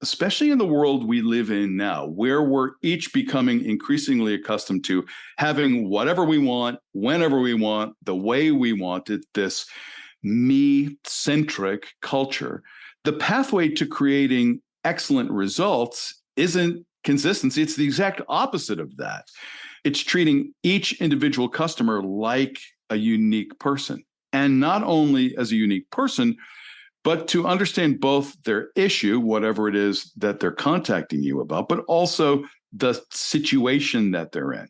especially in the world we live in now, where we're each becoming increasingly accustomed to having whatever we want, whenever we want, the way we want it, this me-centric culture, the pathway to creating excellent results isn't consistency. It's the exact opposite of that. It's treating each individual customer like a unique person. And not only as a unique person, but to understand both their issue, whatever it is that they're contacting you about, but also the situation that they're in.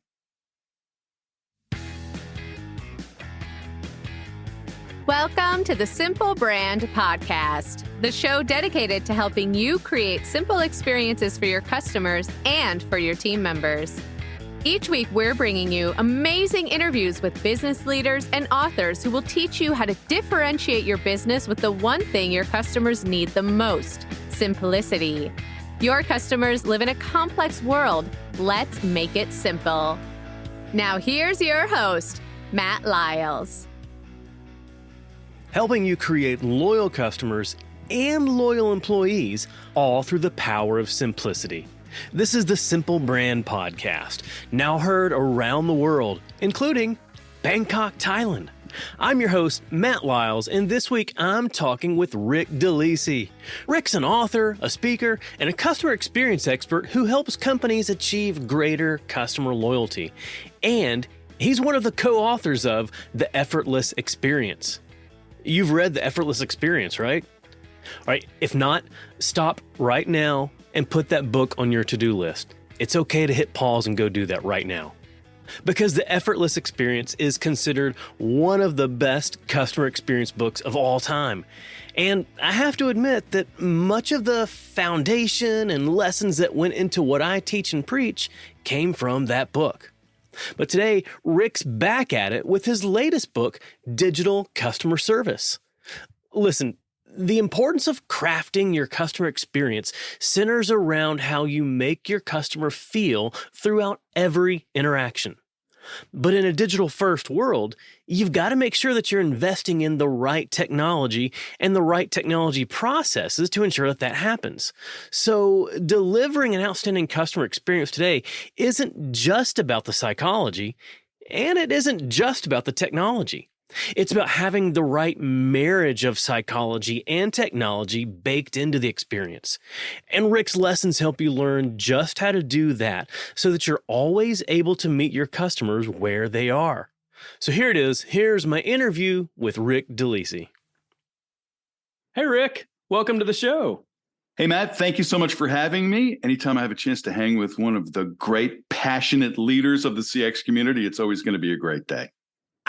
Welcome to the Simple Brand Podcast, the show dedicated to helping you create simple experiences for your customers and for your team members. Each week, we're bringing you amazing interviews with business leaders and authors who will teach you how to differentiate your business with the one thing your customers need the most: simplicity. Your customers live in a complex world. Let's make it simple. Now, here's your host, Matt Lyles. Helping you create loyal customers and loyal employees, all through the power of simplicity. This is the Simple Brand Podcast, now heard around the world, including Bangkok, Thailand. I'm your host, Matt Lyles, and this week I'm talking with Rick DeLisi. Rick's an author, a speaker, and a customer experience expert who helps companies achieve greater customer loyalty. And he's one of the co-authors of The Effortless Experience. You've read The Effortless Experience, right? All right, if not, stop right now and put that book on your to-do list. It's okay to hit pause and go do that right now. Because The Effortless Experience is considered one of the best customer experience books of all time. And I have to admit that much of the foundation and lessons that went into what I teach and preach came from that book. But today, Rick's back at it with his latest book, Digital Customer Service. Listen, the importance of crafting your customer experience centers around how you make your customer feel throughout every interaction. But in a digital-first world, you've got to make sure that you're investing in the right technology and the right technology processes to ensure that that happens. So delivering an outstanding customer experience today isn't just about the psychology, and it isn't just about the technology. It's about having the right marriage of psychology and technology baked into the experience. And Rick's lessons help you learn just how to do that so that you're always able to meet your customers where they are. So here it is. Here's my interview with Rick DeLisi. Hey, Rick. Welcome to the show. Hey, Matt, thank you so much for having me. Anytime I have a chance to hang with one of the great, passionate leaders of the CX community, it's always going to be a great day.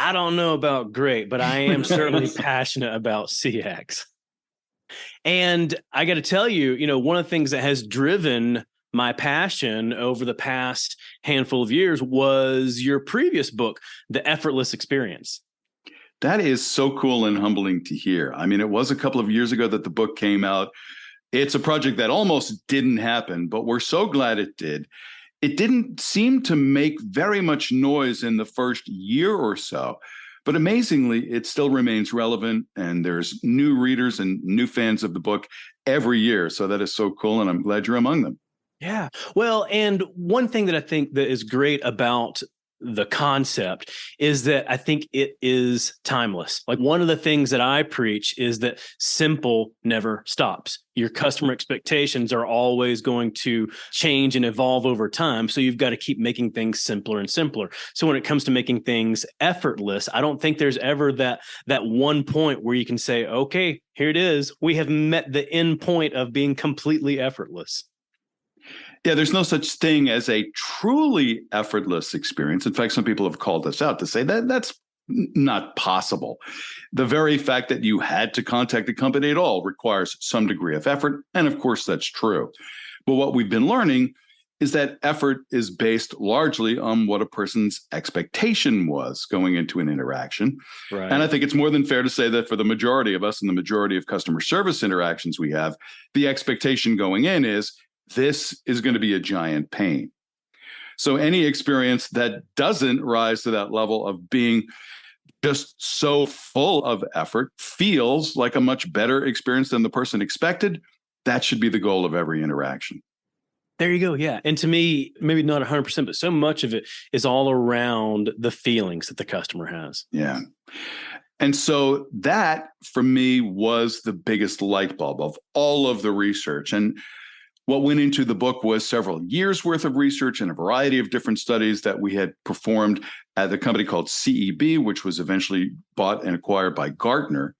I don't know about great, but I am certainly passionate about CX. And I got to tell you, one of the things that has driven my passion over the past handful of years was your previous book, The Effortless Experience. That is so cool and humbling to hear. I mean, it was a couple of years ago that the book came out. It's a project that almost didn't happen, but we're so glad it did. It didn't seem to make very much noise in the first year or so, but amazingly, it still remains relevant, and there's new readers and new fans of the book every year. So that is so cool, and I'm glad you're among them. Yeah. Well, and one thing that I think that is great about the concept is that I think it is timeless. Like, one of the things that I preach is that simple never stops. Your customer expectations are always going to change and evolve over time. So you've got to keep making things simpler and simpler. So when it comes to making things effortless, I don't think there's ever that one point where you can say, okay, here it is. We have met the end point of being completely effortless. Yeah, there's no such thing as a truly effortless experience. In fact, some people have called us out to say that that's not possible. The very fact that you had to contact a company at all requires some degree of effort. And of course, that's true. But what we've been learning is that effort is based largely on what a person's expectation was going into an interaction. Right. And I think it's more than fair to say that for the majority of us and the majority of customer service interactions we have, the expectation going in is, this is going to be a giant pain. So any experience that doesn't rise to that level of being just so full of effort feels like a much better experience than the person expected, That should be the goal of every interaction. There you go. Yeah. And to me, maybe not 100%, but so much of it is all around the feelings that the customer has. Yeah. And so that, for me, was the biggest light bulb of all of the research. And what went into the book was several years worth of research and a variety of different studies that we had performed at a company called CEB, which was eventually bought and acquired by Gartner.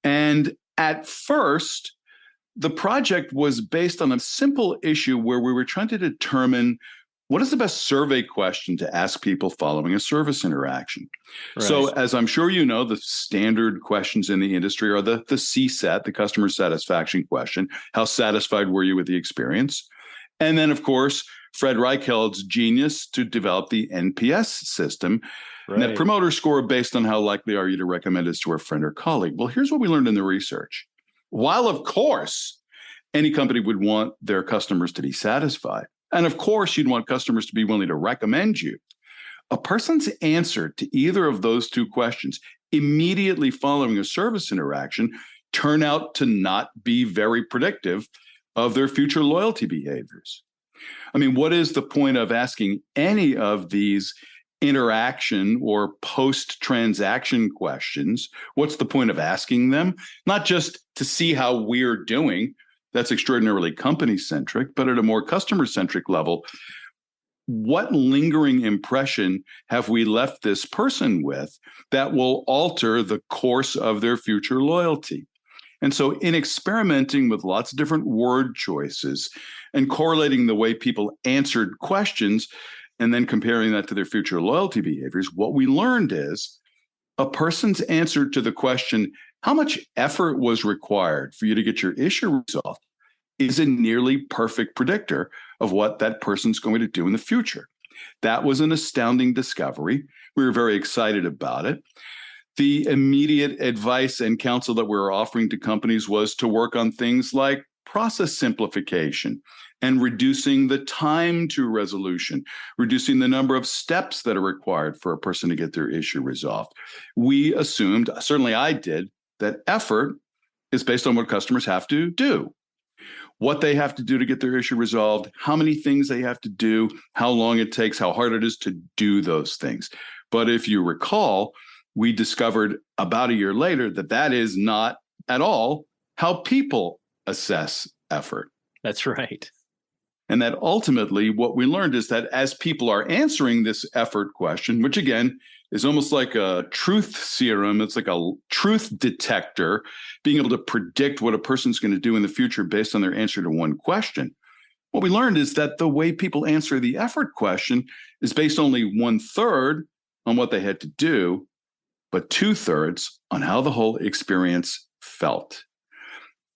And at first, the project was based on a simple issue where we were trying to determine what is the best survey question to ask people following a service interaction. Right. So as I'm sure you know, the standard questions in the industry are the CSAT, the customer satisfaction question. How satisfied were you with the experience? And then, of course, Fred Reicheld's genius to develop the NPS system, Net Promoter Score, based on how likely are you to recommend this to a friend or colleague. Well, here's what we learned in the research. While, of course, any company would want their customers to be satisfied, and of course, you'd want customers to be willing to recommend you, a person's answer to either of those two questions immediately following a service interaction turn out to not be very predictive of their future loyalty behaviors. I mean, what is the point of asking any of these interaction or post-transaction questions? What's the point of asking them? Not just to see how we're doing. That's extraordinarily company-centric, but at a more customer-centric level, what lingering impression have we left this person with that will alter the course of their future loyalty? And so in experimenting with lots of different word choices and correlating the way people answered questions and then comparing that to their future loyalty behaviors, what we learned is a person's answer to the question, how much effort was required for you to get your issue resolved, is a nearly perfect predictor of what that person's going to do in the future. That was an astounding discovery. We were very excited about it. The immediate advice and counsel that we were offering to companies was to work on things like process simplification and reducing the time to resolution, reducing the number of steps that are required for a person to get their issue resolved. We assumed, certainly I did, that effort is based on what customers have to do, what they have to do to get their issue resolved, how many things they have to do, how long it takes, how hard it is to do those things. But if you recall, we discovered about a year later that that is not at all how people assess effort. That's right. And that ultimately what we learned is that as people are answering this effort question, which again is almost like a truth serum, it's like a truth detector, being able to predict what a person's going to do in the future based on their answer to one question. What we learned is that the way people answer the effort question is based only 1/3 on what they had to do, but 2/3 on how the whole experience felt.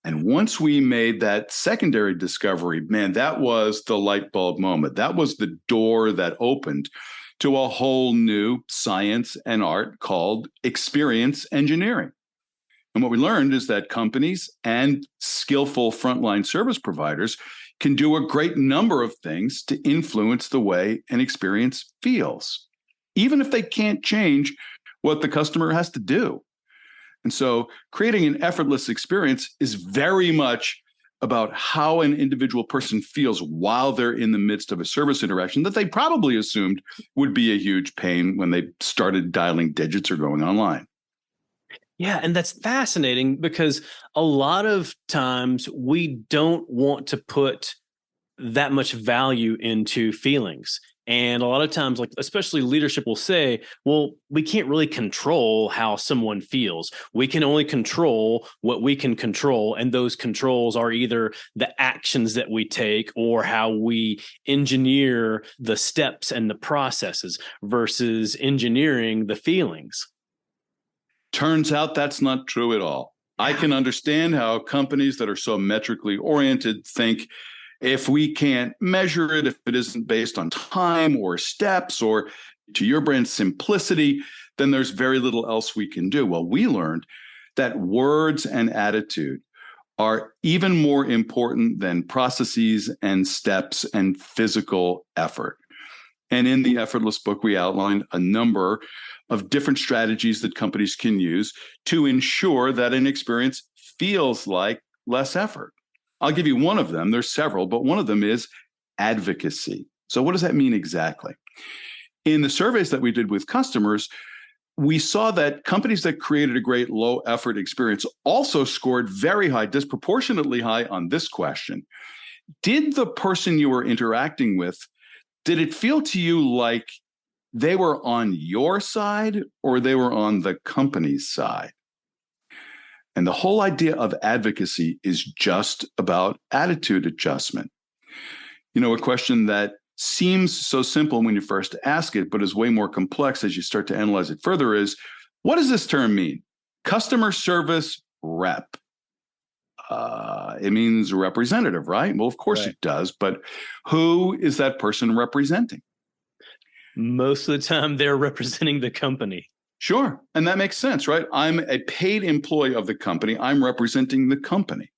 And once we made that secondary discovery, man, that was the light bulb moment. That was the door that opened to a whole new science and art called experience engineering. And what we learned is that companies and skillful frontline service providers can do a great number of things to influence the way an experience feels, even if they can't change what the customer has to do. And so creating an effortless experience is very much about how an individual person feels while they're in the midst of a service interaction that they probably assumed would be a huge pain when they started dialing digits or going online. Yeah, and that's fascinating because a lot of times we don't want to put that much value into feelings. And a lot of times, like especially leadership will say, well, we can't really control how someone feels. We can only control what we can control. And those controls are either the actions that we take or how we engineer the steps and the processes versus engineering the feelings. Turns out that's not true at all. I can understand how companies that are so metrically oriented think if we can't measure it, if it isn't based on time or steps or, to your brand, simplicity, then there's very little else we can do. Well, we learned that words and attitude are even more important than processes and steps and physical effort. And in the Effortless book, we outlined a number of different strategies that companies can use to ensure that an experience feels like less effort. I'll give you one of them. There's several, but one of them is advocacy. So what does that mean exactly? In the surveys that we did with customers, we saw that companies that created a great low effort experience also scored very high, disproportionately high on this question. Did the person you were interacting with, did it feel to you like they were on your side or they were on the company's side? And the whole idea of advocacy is just about attitude adjustment. You know, a question that seems so simple when you first ask it, but is way more complex as you start to analyze it further is, what does this term mean? Customer service rep. It means representative, right? Well, of course it does, but who is that person representing? Most of the time, they're representing the company. Sure. And that makes sense, right? I'm a paid employee of the company. I'm representing the company.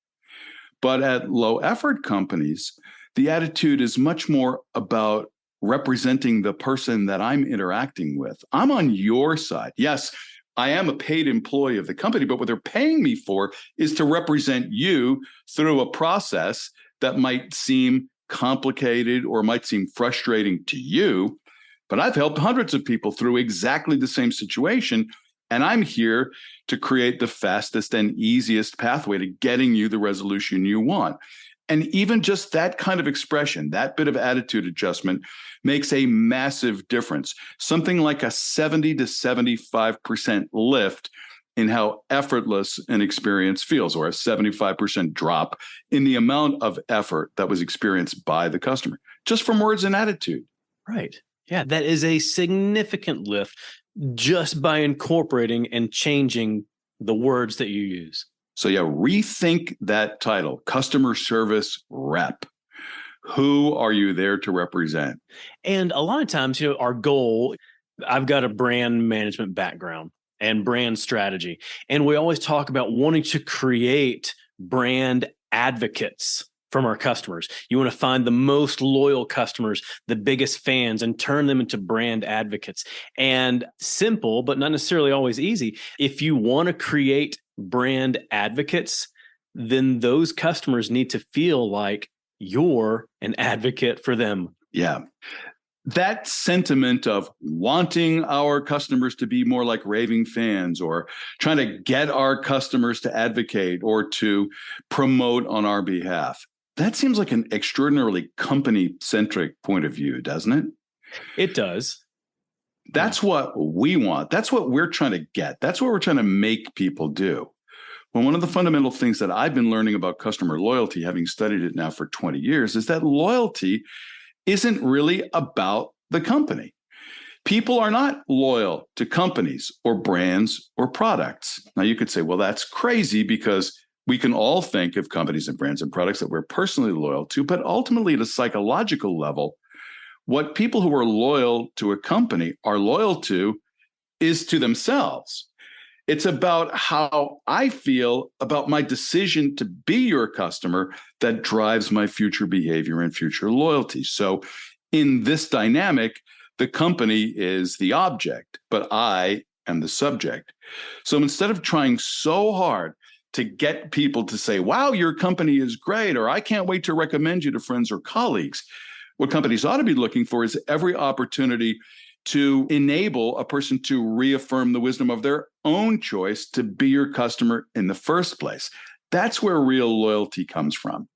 But at low effort companies, the attitude is much more about representing the person that I'm interacting with. I'm on your side. Yes, I am a paid employee of the company, but what they're paying me for is to represent you through a process that might seem complicated or might seem frustrating to you. But I've helped hundreds of people through exactly the same situation, and I'm here to create the fastest and easiest pathway to getting you the resolution you want. And even just that kind of expression, that bit of attitude adjustment makes a massive difference. Something like a 70 to 75% lift in how effortless an experience feels, or a 75% drop in the amount of effort that was experienced by the customer, just from words and attitude. Right. Yeah, that is a significant lift just by incorporating and changing the words that you use. So yeah, rethink that title, customer service rep. Who are you there to represent? And a lot of times, our goal, I've got a brand management background and brand strategy. And we always talk about wanting to create brand advocates from our customers. You want to find the most loyal customers, the biggest fans, and turn them into brand advocates. And simple, but not necessarily always easy. If you want to create brand advocates, then those customers need to feel like you're an advocate for them. Yeah. That sentiment of wanting our customers to be more like raving fans, or trying to get our customers to advocate or to promote on our behalf, that seems like an extraordinarily company-centric point of view, doesn't it? It does. That's what we want. That's what we're trying to get. That's what we're trying to make people do. Well, one of the fundamental things that I've been learning about customer loyalty, having studied it now for 20 years, is that loyalty isn't really about the company. People are not loyal to companies or brands or products. Now, you could say, well, that's crazy, because we can all think of companies and brands and products that we're personally loyal to, but ultimately at a psychological level, what people who are loyal to a company are loyal to is to themselves. It's about how I feel about my decision to be your customer that drives my future behavior and future loyalty. So in this dynamic, the company is the object, but I am the subject. So instead of trying so hard to get people to say, wow, your company is great, or I can't wait to recommend you to friends or colleagues, what companies ought to be looking for is every opportunity to enable a person to reaffirm the wisdom of their own choice to be your customer in the first place. That's where real loyalty comes from.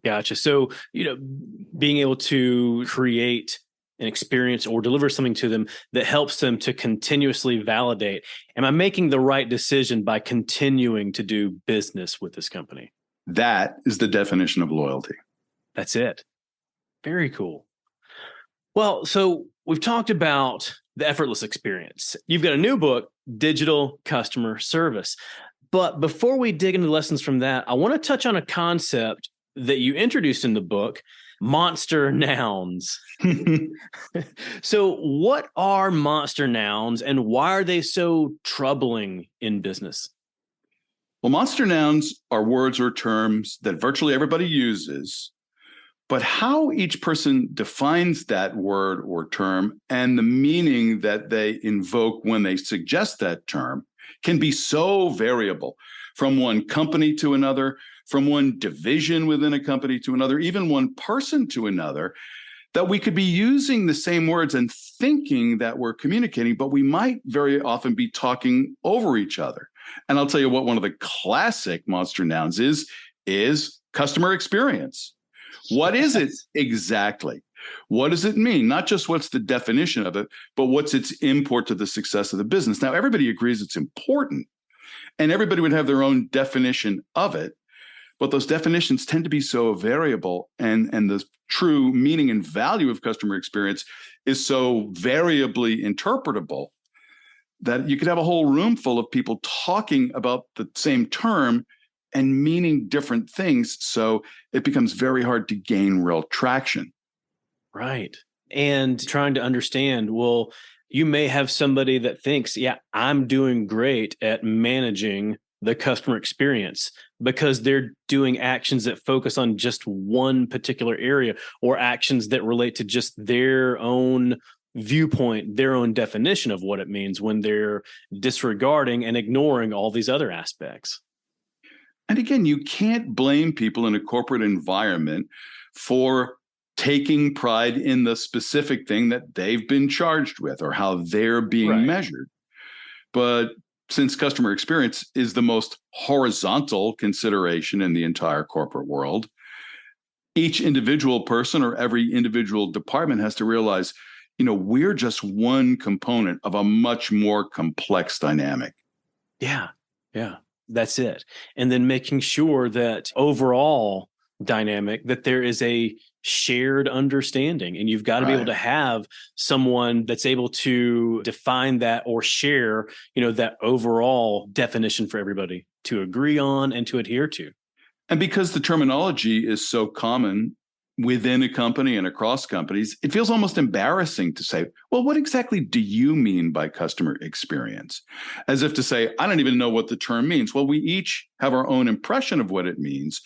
Gotcha. So, being able to create an experience or deliver something to them that helps them to continuously validate, am I making the right decision by continuing to do business with this company? That is the definition of loyalty. That's it. Very cool. Well, so we've talked about the effortless experience. You've got a new book, Digital Customer Service. But before we dig into lessons from that, I want to touch on a concept that you introduced in the book, monster nouns. So what are monster nouns, and why are they so troubling in business? Well, monster nouns are words or terms that virtually everybody uses, but how each person defines that word or term and the meaning that they invoke when they suggest that term can be so variable from one company to another, from one division within a company to another, even one person to another, that we could be using the same words and thinking that we're communicating, but we might very often be talking over each other. And I'll tell you what one of the classic monster nouns is customer experience. What is it exactly? What does it mean? Not just what's the definition of it, but what's its import to the success of the business. Now, everybody agrees it's important, and everybody would have their own definition of it. But those definitions tend to be so variable, and the true meaning and value of customer experience is so variably interpretable that you could have a whole room full of people talking about the same term and meaning different things. So it becomes very hard to gain real traction. Right. And trying to understand, well, you may have somebody that thinks, yeah, I'm doing great at managing the customer experience because they're doing actions that focus on just one particular area or actions that relate to just their own viewpoint, their own definition of what it means when they're disregarding and ignoring all these other aspects. And again, you can't blame people in a corporate environment for taking pride in the specific thing that they've been charged with or how they're being measured. But since customer experience is the most horizontal consideration in the entire corporate world, each individual person or every individual department has to realize, we're just one component of a much more complex dynamic. Yeah. That's it. And then making sure that overall dynamic, that there is a shared understanding, and you've got to be able to have someone that's able to define that or share, that overall definition for everybody to agree on and to adhere to. And because the terminology is so common within a company and across companies, it feels almost embarrassing to say, well, what exactly do you mean by customer experience? As if to say, I don't even know what the term means. Well, we each have our own impression of what it means,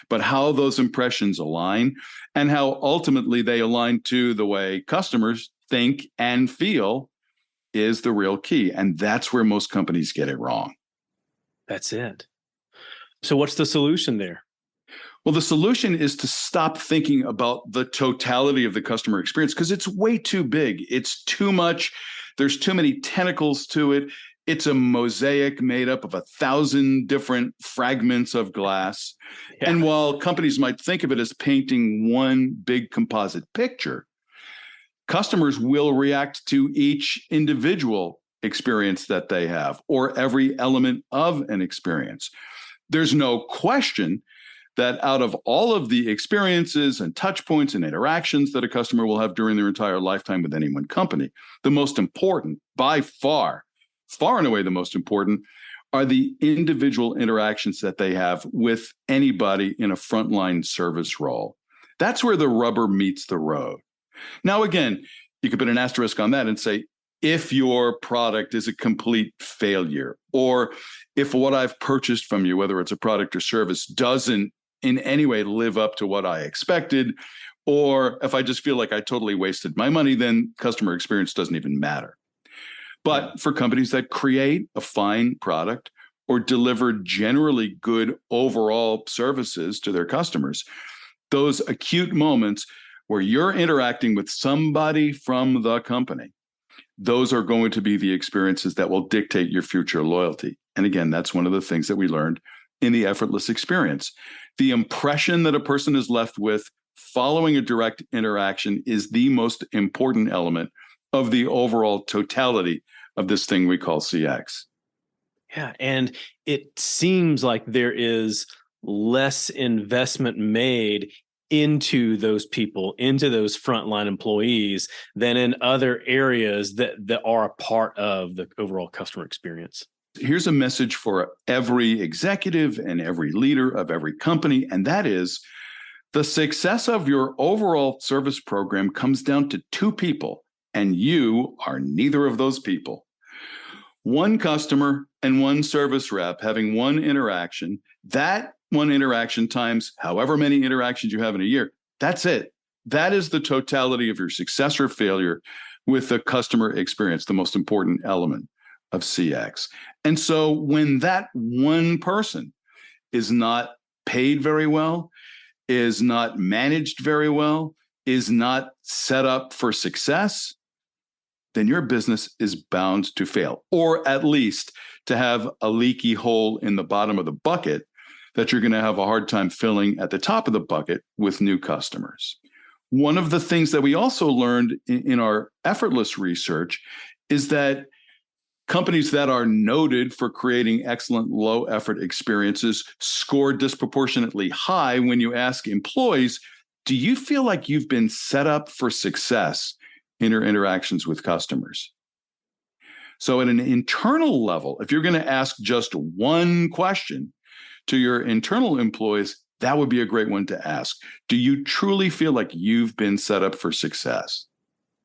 but how those impressions align and how ultimately they align to the way customers think and feel is the real key. And that's where most companies get it wrong. That's it. So what's the solution there? Well, the solution is to stop thinking about the totality of the customer experience because it's way too big. It's too much. There's too many tentacles to it. It's a mosaic made up of 1,000 different fragments of glass. Yeah. And while companies might think of it as painting one big composite picture, customers will react to each individual experience that they have or every element of an experience. There's no question that out of all of the experiences and touch points and interactions that a customer will have during their entire lifetime with any one company, the most important, by far and away the most important, are the individual interactions that they have with anybody in a frontline service role. That's where the rubber meets the road. Now, again, you could put an asterisk on that and say, if your product is a complete failure, or if what I've purchased from you, whether it's a product or service, doesn't in any way live up to what I expected, or if I just feel like I totally wasted my money, then customer experience doesn't even matter. But for companies that create a fine product or deliver generally good overall services to their customers, those acute moments where you're interacting with somebody from the company, those are going to be the experiences that will dictate your future loyalty. And again, that's one of the things that we learned in the effortless experience. The impression that a person is left with following a direct interaction is the most important element of the overall totality of this thing we call CX. Yeah, and it seems like there is less investment made into those people, into those frontline employees than in other areas that are a part of the overall customer experience. Here's a message for every executive and every leader of every company, and that is the success of your overall service program comes down to two people, and you are neither of those people. One customer and one service rep having one interaction, that one interaction times however many interactions you have in a year, that's it. That is the totality of your success or failure with the customer experience, the most important element of CX. And so when that one person is not paid very well, is not managed very well, is not set up for success, then your business is bound to fail, or at least to have a leaky hole in the bottom of the bucket that you're going to have a hard time filling at the top of the bucket with new customers. One of the things that we also learned in our effortless research is that companies that are noted for creating excellent low effort experiences score disproportionately high when you ask employees, do you feel like you've been set up for success in your interactions with customers? So at an internal level, if you're going to ask just one question to your internal employees, that would be a great one to ask. Do you truly feel like you've been set up for success?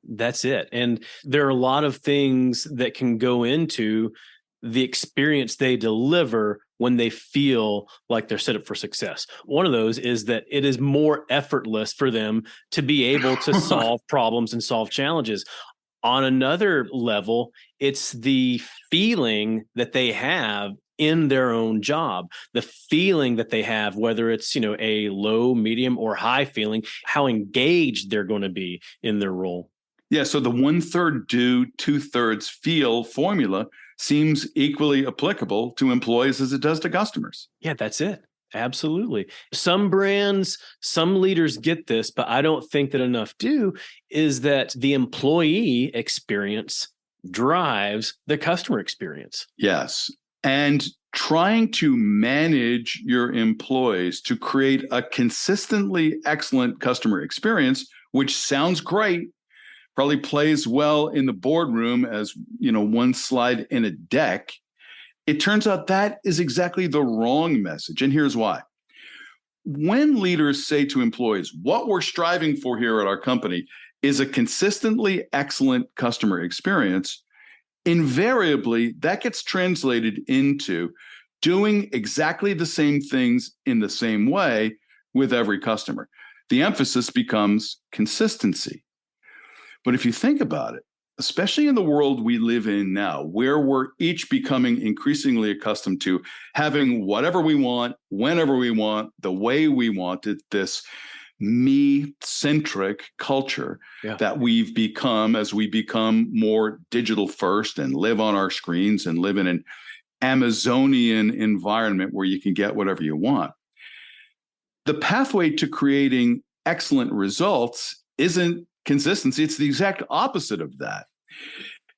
That's it. And there are a lot of things that can go into the experience they deliver when they feel like they're set up for success. One of those is that it is more effortless for them to be able to solve problems and solve challenges. On another level, it's the feeling that they have in their own job, the feeling that they have, whether it's, a low, medium, or high feeling, how engaged they're going to be in their role. Yeah, so the 1/3 do, 2/3 feel formula seems equally applicable to employees as it does to customers. Yeah, that's it. Absolutely. Some brands, some leaders get this, but I don't think that enough do, is that the employee experience drives the customer experience. Yes. And trying to manage your employees to create a consistently excellent customer experience, which sounds great, probably plays well in the boardroom as, one slide in a deck. It turns out that is exactly the wrong message. And here's why. When leaders say to employees, what we're striving for here at our company is a consistently excellent customer experience, invariably that gets translated into doing exactly the same things in the same way with every customer. The emphasis becomes consistency. But if you think about it, especially in the world we live in now, where we're each becoming increasingly accustomed to having whatever we want, whenever we want, the way we want it, this me-centric culture that we've become as we become more digital first and live on our screens and live in an Amazonian environment where you can get whatever you want. The pathway to creating excellent results isn't consistency. It's the exact opposite of that.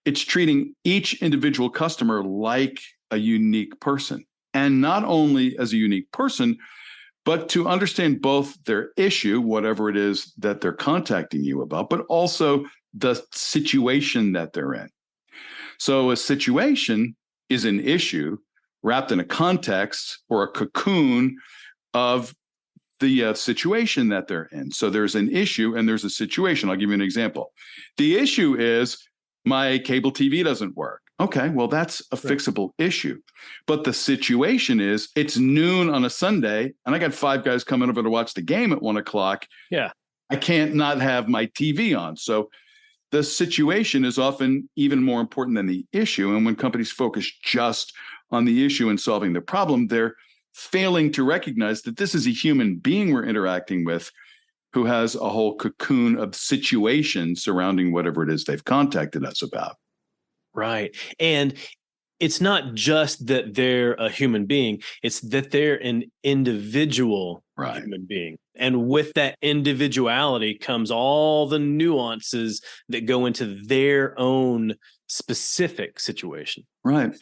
It's treating each individual customer like a unique person, and not only as a unique person, but to understand both their issue, whatever it is that they're contacting you about, but also the situation that they're in. So a situation is an issue wrapped in a context or a cocoon of the situation that they're in. So there's an issue and there's a situation. I'll give you an example. The issue is my cable TV doesn't work. Okay, well, that's a fixable issue. But the situation is it's noon on a Sunday and I got 5 guys coming over to watch the game at 1:00. Yeah. I can't not have my TV on. So the situation is often even more important than the issue. And when companies focus just on the issue and solving the problem, they're failing to recognize that this is a human being we're interacting with who has a whole cocoon of situations surrounding whatever it is they've contacted us about. Right. And it's not just that they're a human being, it's that they're an individual human being. And with that individuality comes all the nuances that go into their own specific situation. Right.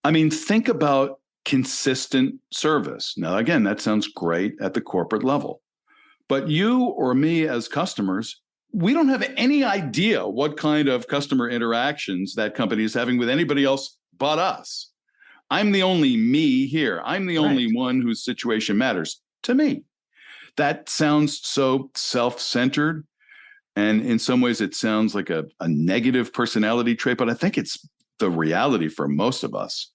I mean, think about consistent service. Now, again, that sounds great at the corporate level. But you or me as customers, we don't have any idea what kind of customer interactions that company is having with anybody else but us. I'm the only me here. I'm the only one whose situation matters to me. That sounds so self-centered. And in some ways, it sounds like a negative personality trait, but I think it's the reality for most of us.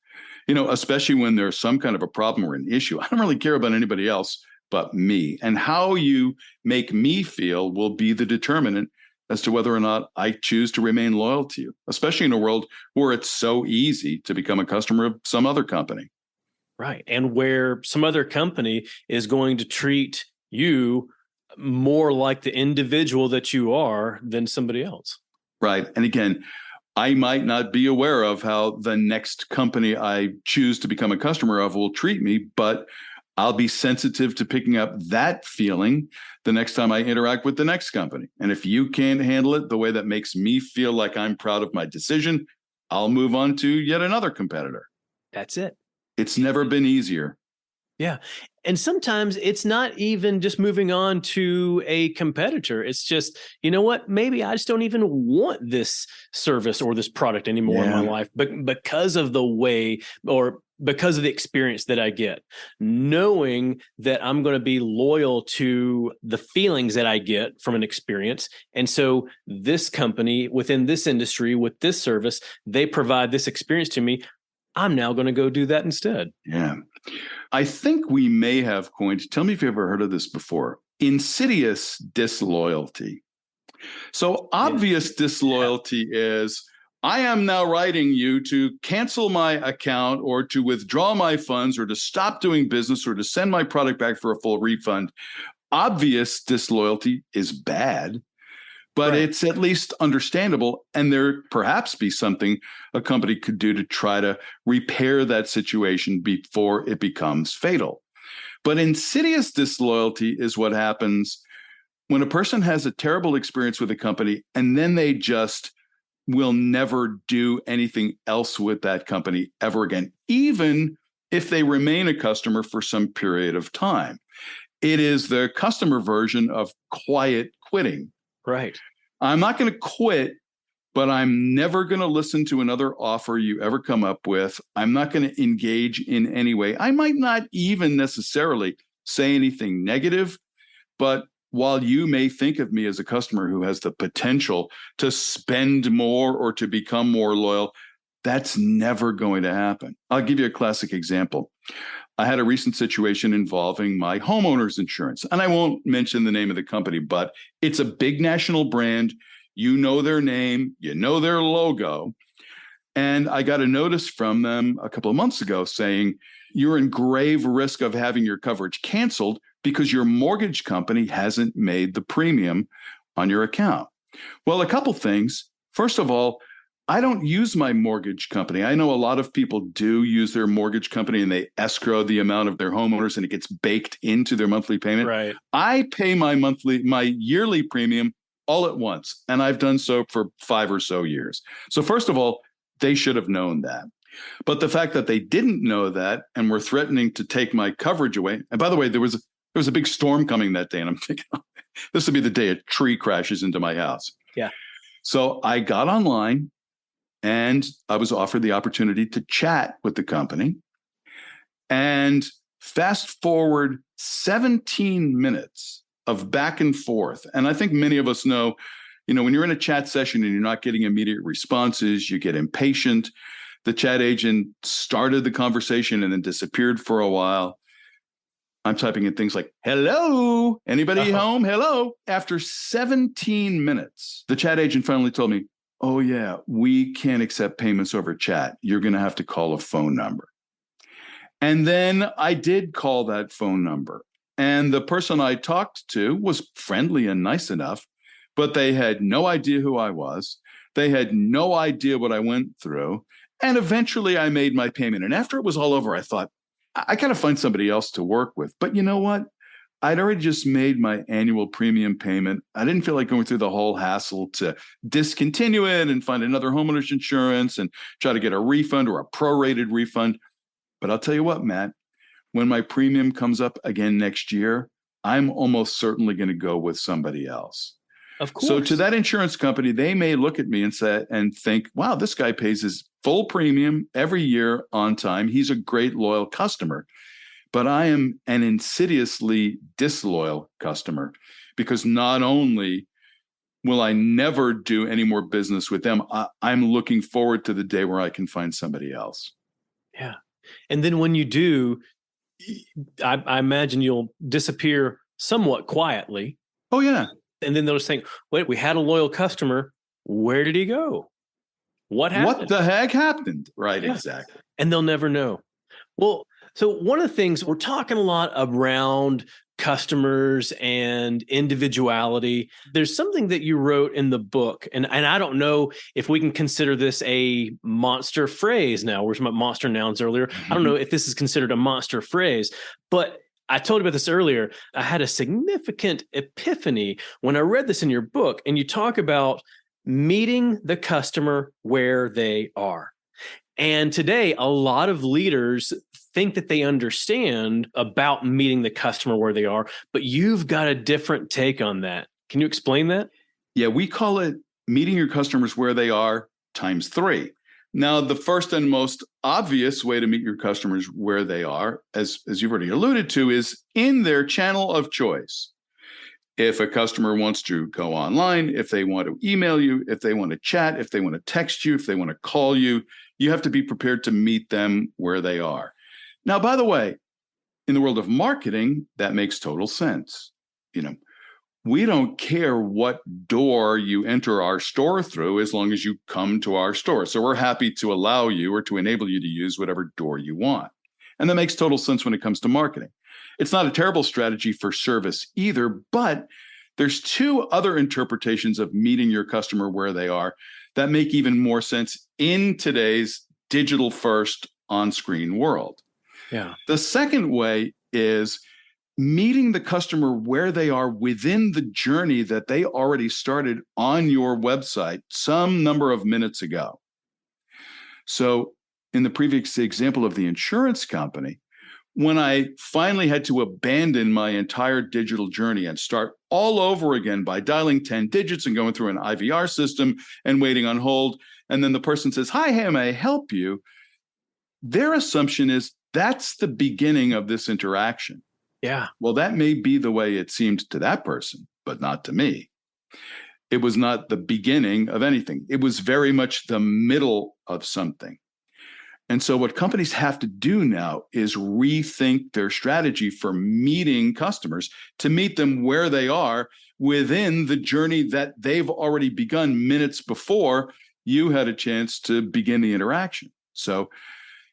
Especially when there's some kind of a problem or an issue. I don't really care about anybody else but me. And how you make me feel will be the determinant as to whether or not I choose to remain loyal to you, especially in a world where it's so easy to become a customer of some other company. Right. And where some other company is going to treat you more like the individual that you are than somebody else. Right. And again, I might not be aware of how the next company I choose to become a customer of will treat me, but I'll be sensitive to picking up that feeling the next time I interact with the next company. And if you can't handle it the way that makes me feel like I'm proud of my decision, I'll move on to yet another competitor. That's it. It's never been easier. Yeah. And sometimes it's not even just moving on to a competitor. It's just, you know what? Maybe I just don't even want this service or this product anymore in my life, but because of the way or because of the experience that I get, knowing that I'm going to be loyal to the feelings that I get from an experience. And so this company within this industry with this service, they provide this experience to me. I'm now going to go do that instead. Yeah. I think we may have coined, tell me if you've ever heard of this before, insidious disloyalty. So obvious disloyalty is, I am now writing you to cancel my account or to withdraw my funds or to stop doing business or to send my product back for a full refund. Obvious disloyalty is bad, but it's at least understandable. And there perhaps be something a company could do to try to repair that situation before it becomes fatal. But insidious disloyalty is what happens when a person has a terrible experience with a company and then they just will never do anything else with that company ever again, even if they remain a customer for some period of time. It is the customer version of quiet quitting. Right. I'm not going to quit, but I'm never going to listen to another offer you ever come up with. I'm not going to engage in any way. I might not even necessarily say anything negative, but while you may think of me as a customer who has the potential to spend more or to become more loyal, that's never going to happen. I'll give you a classic example. I had a recent situation involving my homeowner's insurance, and I won't mention the name of the company, but it's a big national brand. You know their name, you know their logo. And I got a notice from them a couple of months ago saying, you're in grave risk of having your coverage canceled because your mortgage company hasn't made the premium on your account. Well, a couple things. First of all, I don't use my mortgage company. I know a lot of people do use their mortgage company and they escrow the amount of their homeowners and it gets baked into their monthly payment. Right. I pay my yearly premium all at once, and I've done so for 5 or so years. So first of all, they should have known that. But the fact that they didn't know that and were threatening to take my coverage away. And by the way, there was a big storm coming that day, and I'm thinking, this will be the day a tree crashes into my house. Yeah. So I got online and I was offered the opportunity to chat with the company. And fast forward 17 minutes of back and forth. And I think many of us know, when you're in a chat session and you're not getting immediate responses, you get impatient. The chat agent started the conversation and then disappeared for a while. I'm typing in things like, hello, anybody home? Hello. After 17 minutes, the chat agent finally told me, oh yeah, we can't accept payments over chat. You're going to have to call a phone number. And then I did call that phone number. And the person I talked to was friendly and nice enough, but they had no idea who I was. They had no idea what I went through. And eventually I made my payment. And after it was all over, I thought, I got to find somebody else to work with. But you know what? I'd already just made my annual premium payment. I didn't feel like going through the whole hassle to discontinue it and find another homeowner's insurance and try to get a refund or a prorated refund. But I'll tell you what, Matt, when my premium comes up again next year, I'm almost certainly going to go with somebody else. Of course. So to that insurance company, they may look at me and think, wow, this guy pays his full premium every year on time. He's a great loyal customer. But I am an insidiously disloyal customer because not only will I never do any more business with them, I'm looking forward to the day where I can find somebody else. Yeah. And then when you do, I imagine you'll disappear somewhat quietly. Oh, yeah. And then they'll just think, wait, we had a loyal customer. Where did he go? What happened? What the heck happened? Right, yeah. Exactly. And they'll never know. Well, So one of the things we're talking a lot around customers and individuality. There's something that you wrote in the book, and I don't know if we can consider this a monster phrase now. We were talking about monster nouns earlier. I don't know if this is considered a monster phrase, but I told you about this earlier. I had a significant epiphany when I read this in your book, and you talk about meeting the customer where they are. And today, a lot of leaders think that they understand about meeting the customer where they are, but you've got a different take on that. Can you explain that? Yeah, we call it meeting your customers where they are times 3. Now, the first and most obvious way to meet your customers where they are, as you've already alluded to, is in their channel of choice. If a customer wants to go online, if they want to email you, if they want to chat, if they want to text you, if they want to call you, you have to be prepared to meet them where they are. Now, by the way, in the world of marketing, that makes total sense. We don't care what door you enter our store through as long as you come to our store. So we're happy to allow you or to enable you to use whatever door you want. And that makes total sense when it comes to marketing. It's not a terrible strategy for service either, but there's 2 other interpretations of meeting your customer where they are that make even more sense in today's digital first on-screen world. Yeah. The second way is meeting the customer where they are within the journey that they already started on your website some number of minutes ago. So in the previous example of the insurance company, when I finally had to abandon my entire digital journey and start all over again by dialing 10 digits and going through an IVR system and waiting on hold, and then the person says, "Hi, how may I help you?" Their assumption is that's the beginning of this interaction. Yeah. Well, that may be the way it seemed to that person, but not to me. It was not the beginning of anything. It was very much the middle of something. And so what companies have to do now is rethink their strategy for meeting customers to meet them where they are within the journey that they've already begun minutes before you had a chance to begin the interaction. So,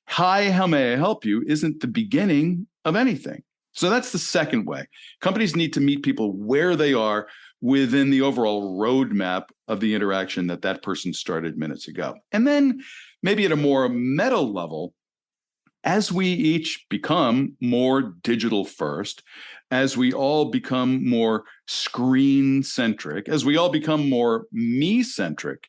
"Hi, how may I help you?" isn't the beginning of anything. So that's the second way. Companies need to meet people where they are within the overall roadmap of the interaction that person started minutes ago. And then maybe at a more meta level, as we each become more digital first, as we all become more screen centric, as we all become more me-centric,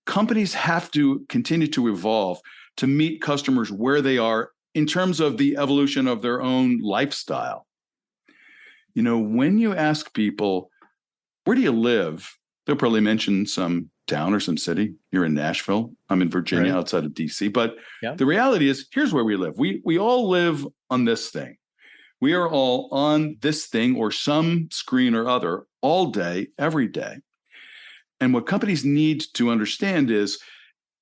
companies have to continue to evolve to meet customers where they are in terms of the evolution of their own lifestyle. When you ask people, "Where do you live?" they'll probably mention some town or some city. You're in Nashville. I'm in Virginia, Right. outside of DC. But Yeah. the reality is, here's where we live. We all live on this thing. We are all on this thing or some screen or other all day, every day. And what companies need to understand is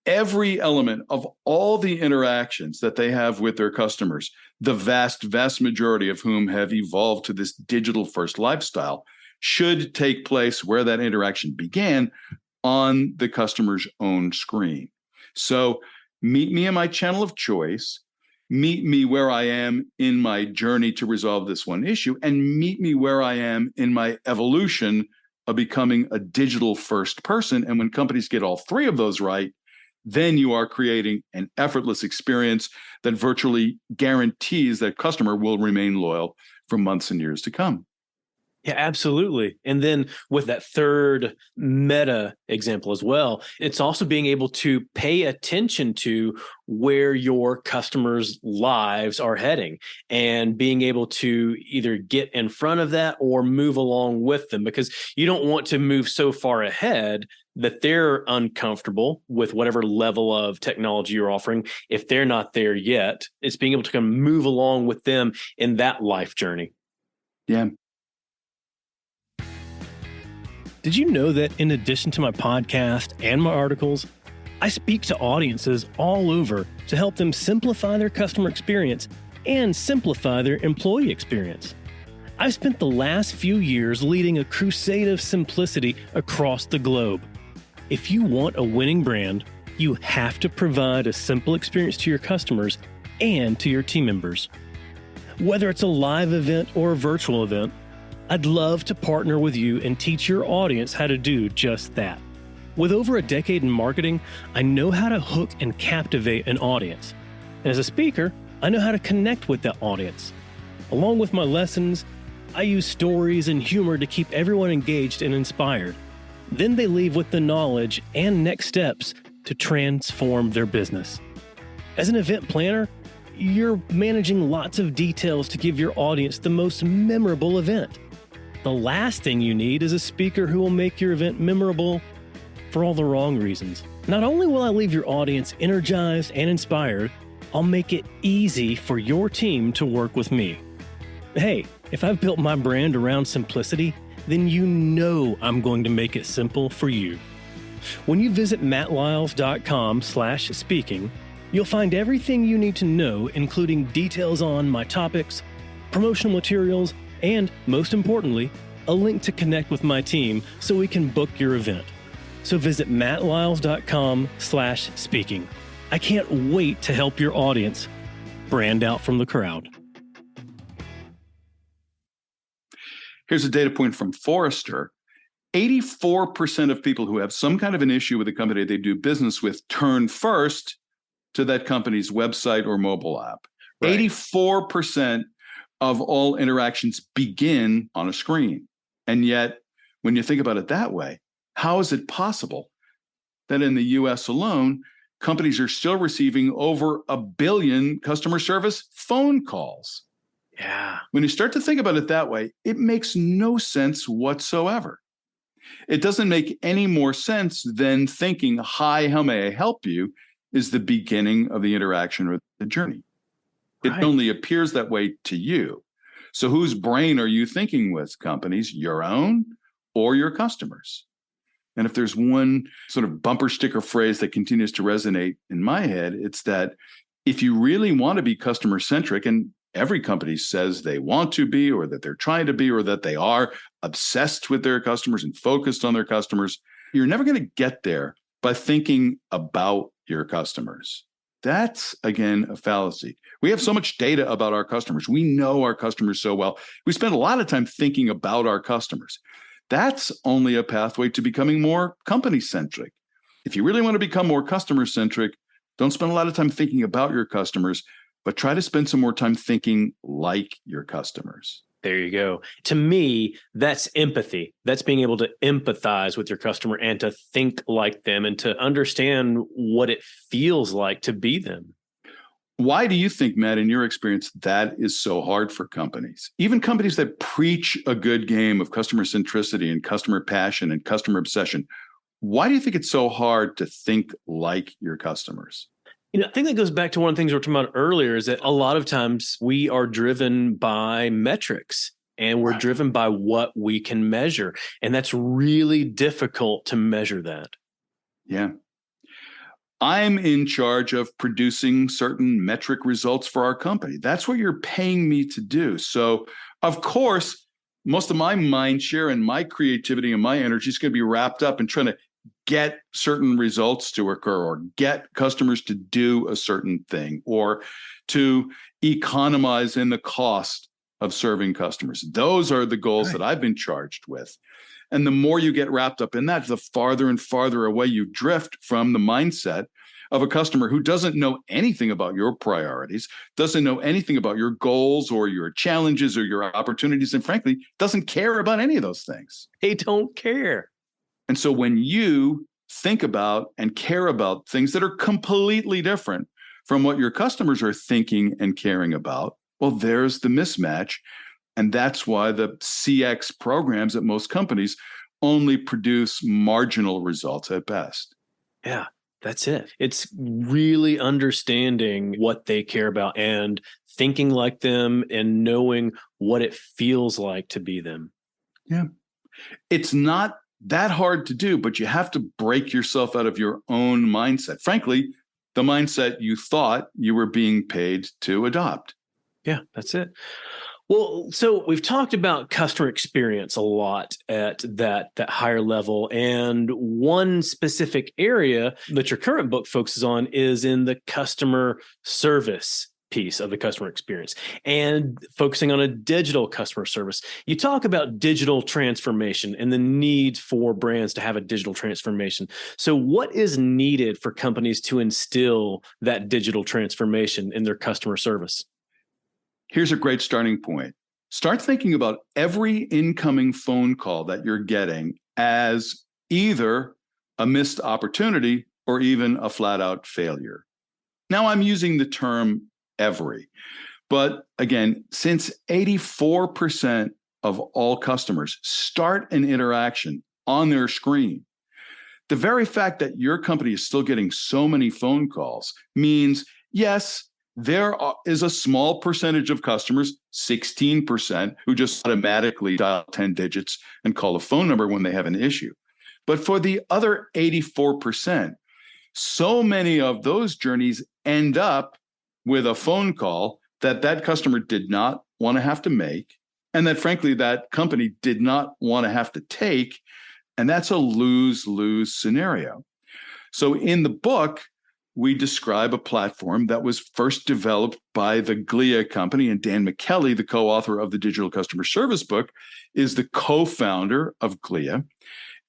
every element of all the interactions that they have with their customers, the vast, vast majority of whom have evolved to this digital first lifestyle, should take place where that interaction began, on the customer's own screen. So meet me in my channel of choice, meet me where I am in my journey to resolve this one issue, and meet me where I am in my evolution of becoming a digital first person. And when companies get all 3 of those right, then you are creating an effortless experience that virtually guarantees that customer will remain loyal for months and years to come. Yeah, absolutely. And then with that third meta example as well, it's also being able to pay attention to where your customers' lives are heading and being able to either get in front of that or move along with them, because you don't want to move so far ahead that they're uncomfortable with whatever level of technology you're offering. If they're not there yet, it's being able to kind of move along with them in that life journey. Yeah. Did you know that in addition to my podcast and my articles, I speak to audiences all over to help them simplify their customer experience and simplify their employee experience? I've spent the last few years leading a crusade of simplicity across the globe. If you want a winning brand, you have to provide a simple experience to your customers and to your team members. Whether it's a live event or a virtual event, I'd love to partner with you and teach your audience how to do just that. With over a decade in marketing, I know how to hook and captivate an audience. And as a speaker, I know how to connect with that audience. Along with my lessons, I use stories and humor to keep everyone engaged and inspired. Then they leave with the knowledge and next steps to transform their business. As an event planner, you're managing lots of details to give your audience the most memorable event. The last thing you need is a speaker who will make your event memorable for all the wrong reasons. Not only will I leave your audience energized and inspired, I'll make it easy for your team to work with me. Hey, if I've built my brand around simplicity, then you know I'm going to make it simple for you. When you visit mattlyles.com/speaking, you'll find everything you need to know, including details on my topics, promotional materials, and most importantly, a link to connect with my team so we can book your event. So visit mattlyles.com/speaking. I can't wait to help your audience brand out from the crowd. Here's a data point from Forrester. 84% of people who have some kind of an issue with the company they do business with turn first to that company's website or mobile app. Right. 84% of all interactions begin on a screen. And yet, when you think about it that way, how is it possible that in the US alone, companies are still receiving over 1 billion customer service phone calls? Yeah. When you start to think about it that way, it makes no sense whatsoever. It doesn't make any more sense than thinking, "Hi, how may I help you?" is the beginning of the interaction or the journey. It only appears that way to you. So whose brain are you thinking with, companies? Your own or your customers? And if there's one sort of bumper sticker phrase that continues to resonate in my head, it's that if you really want to be customer centric, and every company says they want to be, or that they're trying to be, or that they are obsessed with their customers and focused on their customers, you're never going to get there by thinking about your customers. That's, again, a fallacy. We have so much data about our customers. We know our customers so well. We spend a lot of time thinking about our customers. That's only a pathway to becoming more company-centric. If you really want to become more customer-centric, don't spend a lot of time thinking about your customers, but try to spend some more time thinking like your customers. There you go. To me, that's empathy. That's being able to empathize with your customer and to think like them and to understand what it feels like to be them. Why do you think, Matt, in your experience, that is so hard for companies? Even companies that preach a good game of customer centricity and customer passion and customer obsession, why do you think it's so hard to think like your customers? I think that goes back to one of the things we were talking about earlier, is that a lot of times we are driven by metrics and we're driven by what we can measure. And that's really difficult to measure that. Yeah. I'm in charge of producing certain metric results for our company. That's what you're paying me to do. So, of course, most of my mind share and my creativity and my energy is going to be wrapped up in trying to get certain results to occur, or get customers to do a certain thing, or to economize in the cost of serving customers. Those are the goals that I've been charged with. And the more you get wrapped up in that, the farther and farther away you drift from the mindset of a customer who doesn't know anything about your priorities, doesn't know anything about your goals or your challenges or your opportunities, and frankly, doesn't care about any of those things. They don't care. And so when you think about and care about things that are completely different from what your customers are thinking and caring about, well, there's the mismatch. And that's why the CX programs at most companies only produce marginal results at best. Yeah, that's it. It's really understanding what they care about and thinking like them and knowing what it feels like to be them. Yeah. It's not that hard to do, but you have to break yourself out of your own mindset. Frankly, the mindset you thought you were being paid to adopt. Yeah, that's it. Well, so we've talked about customer experience a lot at that higher level. And one specific area that your current book focuses on is in the customer service piece of the customer experience and focusing on a digital customer service. You talk about digital transformation and the need for brands to have a digital transformation. So what is needed for companies to instill that digital transformation in their customer service? Here's a great starting point. Start thinking about every incoming phone call that you're getting as either a missed opportunity or even a flat out failure. Now, I'm using the term every, but again, since 84% of all customers start an interaction on their screen, the very fact that your company is still getting so many phone calls means, yes, there is a small percentage of customers, 16%, who just automatically dial 10 digits and call a phone number when they have an issue. But for the other 84%, so many of those journeys end up with a phone call that customer did not want to have to make, and that frankly, that company did not want to have to take. And that's a lose-lose scenario. So in the book, we describe a platform that was first developed by the Glia company, and Dan McKelly, the co-author of the Digital Customer Service book, is the co-founder of Glia.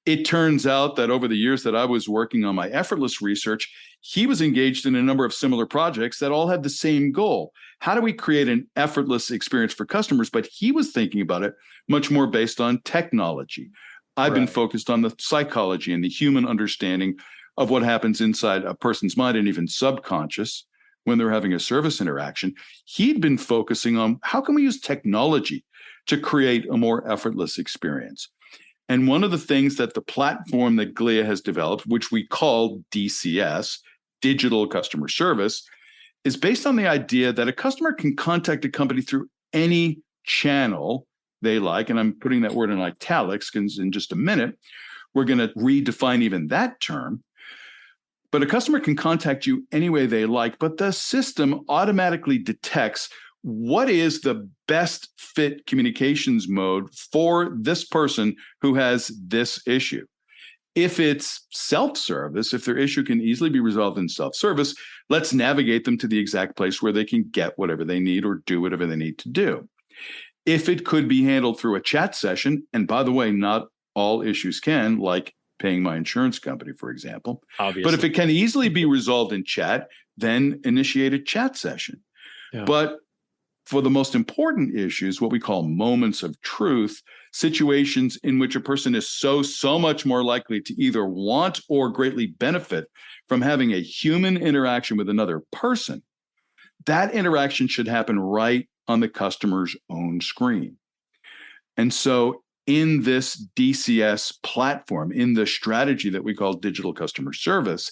It turns out that over the years that I was working on my effortless research, he was engaged in a number of similar projects that all had the same goal. How do we create an effortless experience for customers? But he was thinking about it much more based on technology. I've been focused on the psychology and the human understanding of what happens inside a person's mind and even subconscious when they're having a service interaction. He'd been focusing on how can we use technology to create a more effortless experience. And one of the things that the platform that Glia has developed, which we call DCS, Digital Customer Service, is based on the idea that a customer can contact a company through any channel they like. And I'm putting that word in italics because in just a minute, we're going to redefine even that term. But a customer can contact you any way they like, but the system automatically detects what is the best fit communications mode for this person who has this issue. If it's self-service, if their issue can easily be resolved in self-service, let's navigate them to the exact place where they can get whatever they need or do whatever they need to do. If it could be handled through a chat session, and by the way, not all issues can, like paying my insurance company, for example. Obviously. But if it can easily be resolved in chat, then initiate a chat session. Yeah. But for the most important issues, what we call moments of truth, situations in which a person is so much more likely to either want or greatly benefit from having a human interaction with another person, that interaction should happen right on the customer's own screen. And so in this DCS platform, in the strategy that we call digital customer service,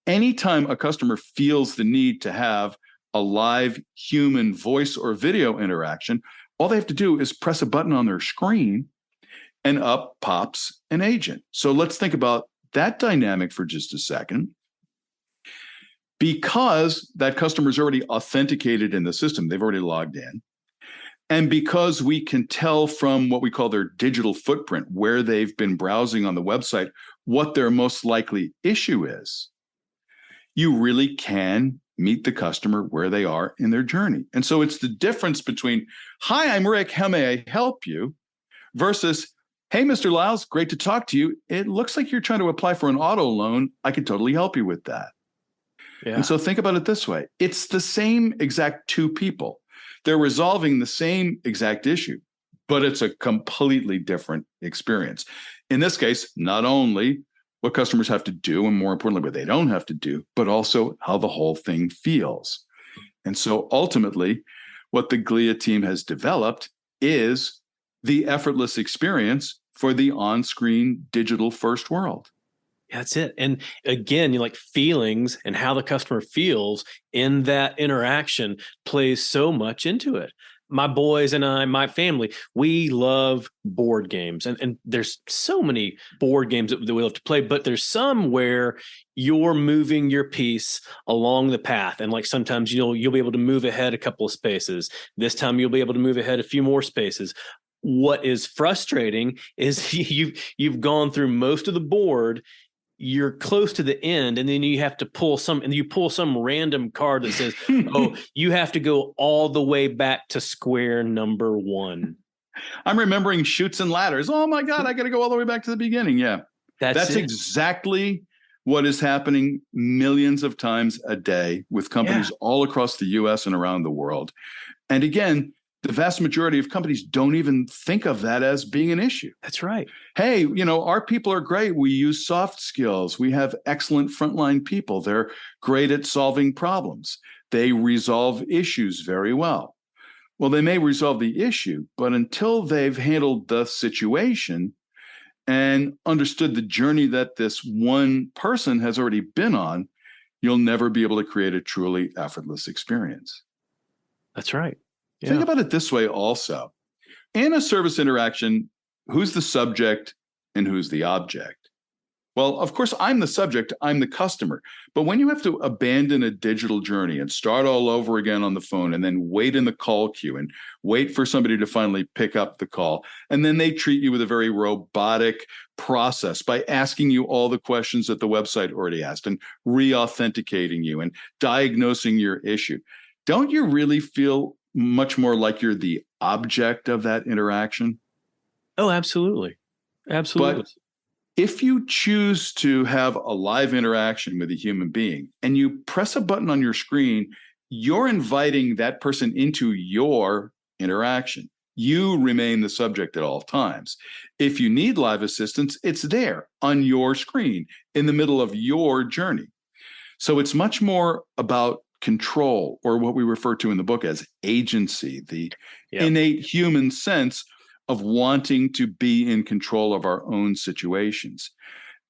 anytime a customer feels the need to have a live human voice or video interaction, all they have to do is press a button on their screen and up pops an agent. So let's think about that dynamic for just a second. Because that customer is already authenticated in the system, they've already logged in. And because we can tell from what we call their digital footprint, where they've been browsing on the website, what their most likely issue is, you really can meet the customer where they are in their journey. And so it's the difference between, hi, I'm Rick, how may I help you? Versus, hey, Mr. Lyles, great to talk to you. It looks like you're trying to apply for an auto loan. I could totally help you with that. Yeah. And so think about it this way. It's the same exact two people. They're resolving the same exact issue, but it's a completely different experience. In this case, not only what customers have to do, and more importantly, what they don't have to do, but also how the whole thing feels. And so ultimately, what the Glia team has developed is the effortless experience for the on-screen digital first world. That's it. And again, you like feelings and how the customer feels in that interaction plays so much into it. My boys and I, my family, we love board games. And there's so many board games that we love to play, but there's some where you're moving your piece along the path. And like sometimes, you'll be able to move ahead a couple of spaces. This time you'll be able to move ahead a few more spaces. What is frustrating is you've gone through most of the board you're close to the end, and then you have to pull some random card that says, oh, you have to go all the way back to square number one. I'm remembering Chutes and Ladders. Oh my God, I got to go all the way back to the beginning. Yeah. That's exactly what is happening millions of times a day with companies all across the US and around the world. And again, the vast majority of companies don't even think of that as being an issue. That's right. Hey, our people are great. We use soft skills. We have excellent frontline people. They're great at solving problems. They resolve issues very well. Well, they may resolve the issue, but until they've handled the situation and understood the journey that this one person has already been on, you'll never be able to create a truly effortless experience. That's right. Yeah. Think about it this way also. In a service interaction, who's the subject and who's the object? Well, of course, I'm the subject, I'm the customer. But when you have to abandon a digital journey and start all over again on the phone and then wait in the call queue and wait for somebody to finally pick up the call, and then they treat you with a very robotic process by asking you all the questions that the website already asked and re-authenticating you and diagnosing your issue, don't you really feel much more like you're the object of that interaction? Oh, absolutely. Absolutely. But if you choose to have a live interaction with a human being and you press a button on your screen, you're inviting that person into your interaction. You remain the subject at all times. If you need live assistance, it's there on your screen in the middle of your journey. So it's much more about control, or what we refer to in the book as agency, the innate human sense of wanting to be in control of our own situations.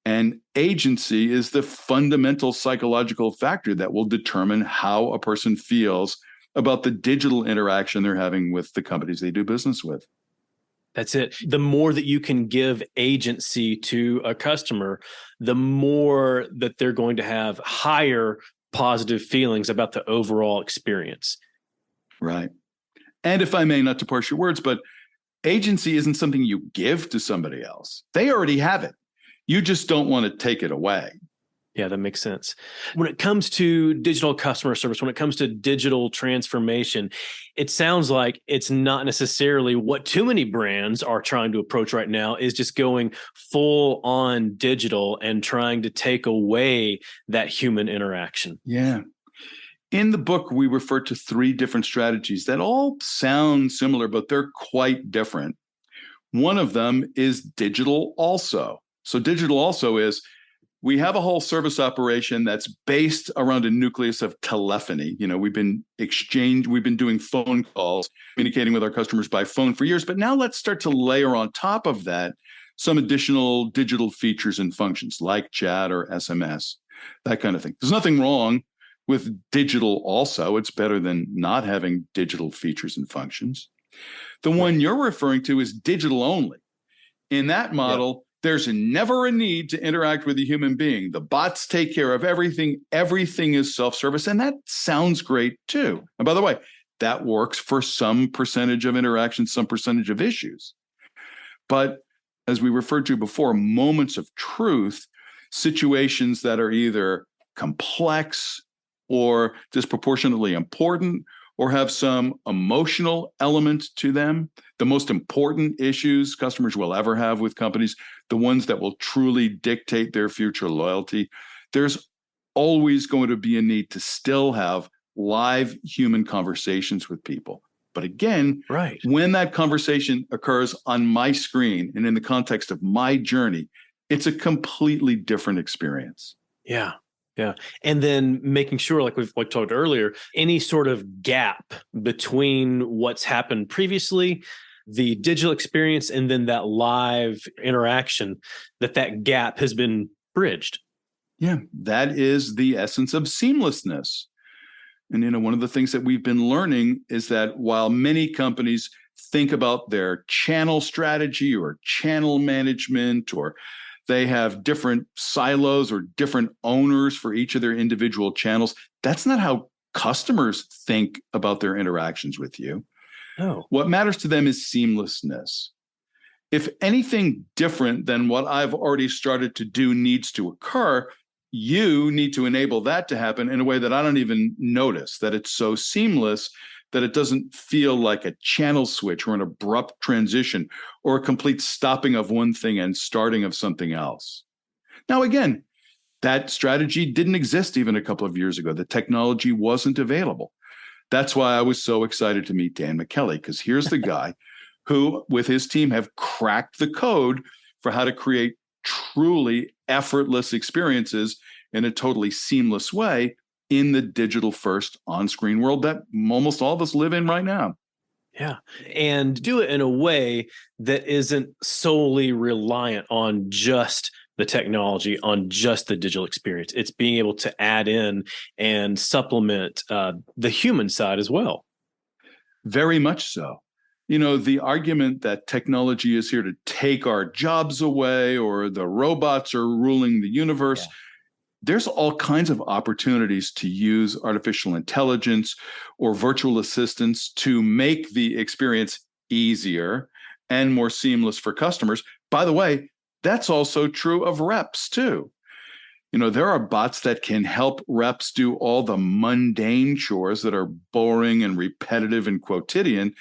And agency is the fundamental psychological factor that will determine how a person feels about the digital interaction they're having with the companies they do business with. That's it. The more that you can give agency to a customer, the more that they're going to have higher positive feelings about the overall experience. Right. And if I may, not to parse your words, but agency isn't something you give to somebody else. They already have it. You just don't want to take it away. Yeah, that makes sense. When it comes to digital customer service, when it comes to digital transformation, it sounds like it's not necessarily what too many brands are trying to approach right now, is just going full on digital and trying to take away that human interaction. Yeah. In the book, we refer to 3 different strategies that all sound similar, but they're quite different. One of them is digital also. So digital also is, we have a whole service operation that's based around a nucleus of telephony. We've been doing phone calls, communicating with our customers by phone for years, but now let's start to layer on top of that some additional digital features and functions like chat or SMS, that kind of thing. There's nothing wrong with digital also. It's better than not having digital features and functions. The one you're referring to is digital only. In that model, there's never a need to interact with a human being. The bots take care of everything. Everything is self-service. And that sounds great too. And by the way, that works for some percentage of interactions, some percentage of issues. But as we referred to before, moments of truth, situations that are either complex or disproportionately important, or have some emotional element to them, the most important issues customers will ever have with companies, the ones that will truly dictate their future loyalty, there's always going to be a need to still have live human conversations with people. But again, when that conversation occurs on my screen and in the context of my journey, it's a completely different experience. Yeah. Yeah. And then making sure, like we've talked earlier, any sort of gap between what's happened previously, the digital experience, and then that live interaction, that gap has been bridged. Yeah, that is the essence of seamlessness. And, one of the things that we've been learning is that while many companies think about their channel strategy or channel management, or they have different silos or different owners for each of their individual channels, that's not how customers think about their interactions with you. No. What matters to them is seamlessness. If anything different than what I've already started to do needs to occur, you need to enable that to happen in a way that I don't even notice, that it's so seamless that it doesn't feel like a channel switch or an abrupt transition or a complete stopping of one thing and starting of something else. Now, again, that strategy didn't exist even a couple of years ago. The technology wasn't available. That's why I was so excited to meet Dan McKelly, because here's the guy who, with his team, have cracked the code for how to create truly effortless experiences in a totally seamless way in the digital first on-screen world that almost all of us live in right now. Yeah. And do it in a way that isn't solely reliant on just the technology, on just the digital experience. It's being able to add in and supplement the human side as well. Very much so. You know, the argument that technology is here to take our jobs away or the robots are ruling the universe, there's all kinds of opportunities to use artificial intelligence or virtual assistants to make the experience easier and more seamless for customers. By the way, that's also true of reps too. You know, there are bots that can help reps do all the mundane chores that are boring and repetitive and quotidian.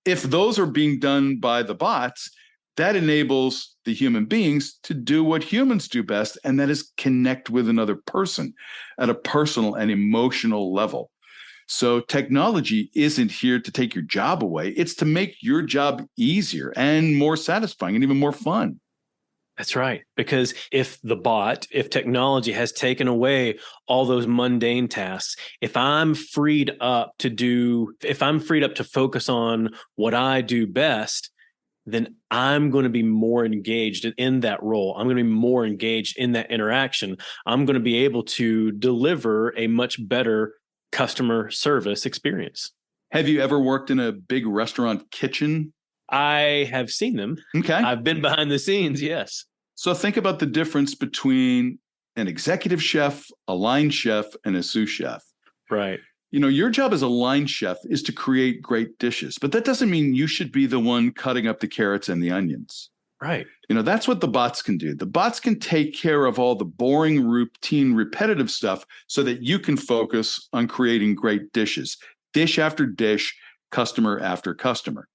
If those are being done by the bots, that enables the human beings to do what humans do best, and that is connect with another person at a personal and emotional level. So technology isn't here to take your job away. It's to make your job easier and more satisfying and even more fun. That's right. Because if technology has taken away all those mundane tasks, if I'm freed up to focus on what I do best, then I'm going to be more engaged in that role. I'm going to be more engaged in that interaction. I'm going to be able to deliver a much better customer service experience. Have you ever worked in a big restaurant kitchen? I have seen them. Okay. I've been behind the scenes, yes. So think about the difference between an executive chef, a line chef, and a sous chef. Right. You know, your job as a line chef is to create great dishes, but that doesn't mean you should be the one cutting up the carrots and the onions. Right. You know, that's what the bots can do. The bots can take care of all the boring, routine, repetitive stuff so that you can focus on creating great dishes, dish after dish, customer after customer.